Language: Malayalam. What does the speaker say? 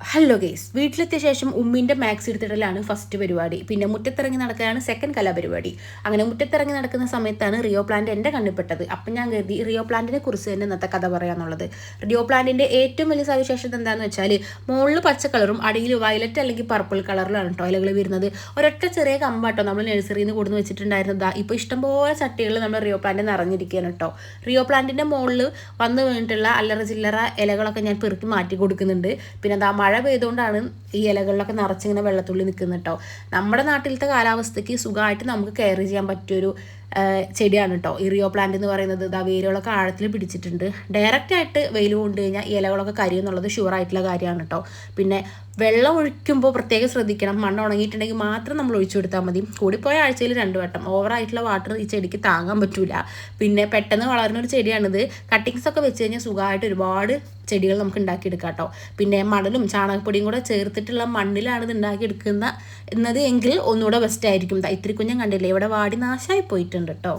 ഹലോ ഗേസ്, വീട്ടിലെത്തിയ ശേഷം ഉമ്മീൻ്റെ മാക്സ് എടുത്തിടലാണ് ഫസ്റ്റ് പരിപാടി. പിന്നെ മുറ്റത്തിറങ്ങി നടക്കുകയാണ് സെക്കൻഡ് കലാപരിപാടി. അങ്ങനെ മുറ്റത്തിറങ്ങി നടക്കുന്ന സമയത്താണ് റിയോ പ്ലാന്റ് എൻ്റെ കണ്ണിൽപ്പെട്ടത്. അപ്പം ഞാൻ കരുതി റിയോ പ്ലാന്റിനെ കുറിച്ച് തന്നെ ഇന്നത്തെ കഥ പറയാന്നുള്ളത്. റിയോ പ്ലാന്റിൻ്റെ ഏറ്റവും വലിയ സവിശേഷത എന്താണെന്ന് വെച്ചാൽ മുകളിൽ പച്ച കളറും അടിയിൽ വയലറ്റ് അല്ലെങ്കിൽ പർപ്പിൾ കളറിലാണ് കേട്ടോ ഇലകൾ വരുന്നത്. ഒരൊറ്റ ചെറിയ കമ്പാട്ടോ നമ്മൾ നഴ്സറിയിൽ നിന്ന് കൊടുന്ന് വെച്ചിട്ടുണ്ടായിരുന്നതാ. ഇപ്പോൾ ഇഷ്ടംപോലെ ചട്ടികൾ നമ്മൾ റിയോ പ്ലാന്റ് നിറഞ്ഞിരിക്കുകയാണ് കേട്ടോ. റിയോ പ്ലാന്റിൻ്റെ മുകളിൽ വന്ന് വീണിട്ടുള്ള അല്ലറ ചില്ലറ ഇലകളൊക്കെ ഞാൻ പെറുക്കി മാറ്റി കൊടുക്കുന്നുണ്ട്. പിന്നെ എന്താ മഴ പെയ്തുകൊണ്ടാണ് ഈ ഇലകളിലൊക്കെ നിറച്ചിങ്ങനെ വെള്ളത്തുള്ളി നിൽക്കുന്നത് കേട്ടോ. നമ്മുടെ നാട്ടിലത്തെ കാലാവസ്ഥയ്ക്ക് സുഖമായിട്ട് നമുക്ക് കെയർ ചെയ്യാൻ പറ്റിയൊരു ചെടിയാണ് കേട്ടോ ഈ റിയോ പ്ലാന്റ് എന്ന് പറയുന്നത്. ഇതാ വേരുകളൊക്കെ ആഴത്തിൽ പിടിച്ചിട്ടുണ്ട്. ഡയറക്റ്റായിട്ട് വെയിൽ കൊണ്ട് കഴിഞ്ഞാൽ ഈ ഇലകളൊക്കെ കരിയുന്നുള്ളത് ഷുവറായിട്ടുള്ള കാര്യമാണ് കേട്ടോ. പിന്നെ വെള്ളം ഒഴിക്കുമ്പോൾ പ്രത്യേകം ശ്രദ്ധിക്കണം. മണ്ണ് ഉണങ്ങിയിട്ടുണ്ടെങ്കിൽ മാത്രം നമ്മൾ ഒഴിച്ചു കൊടുത്താൽ മതി. കൂടിപ്പോയ ആഴ്ചയിൽ 2 വട്ടം. ഓവറായിട്ടുള്ള വാട്ടർ ഈ ചെടിക്ക് താങ്ങാൻ പറ്റില്ല. പിന്നെ പെട്ടെന്ന് വളരുന്ന ഒരു ചെടിയാണിത്. കട്ടിങ്സ് ഒക്കെ വെച്ച് കഴിഞ്ഞാൽ സുഖമായിട്ട് ഒരുപാട് ചെടികൾ നമുക്ക് ഉണ്ടാക്കിയെടുക്കാം കേട്ടോ. പിന്നെ മണലും ചാണകപ്പൊടിയും കൂടെ ചേർത്തിട്ടുള്ള മണ്ണിലാണ് ഇത് ഉണ്ടാക്കിയെടുക്കുന്നത് എങ്കിൽ ഒന്നുകൂടെ ബെസ്റ്റ് ആയിരിക്കും. ഇത്തിരി കുഞ്ഞൻ കണ്ടില്ലേ, ഇവിടെ വാടി നാശമായി പോയിട്ടുണ്ട് കേട്ടോ.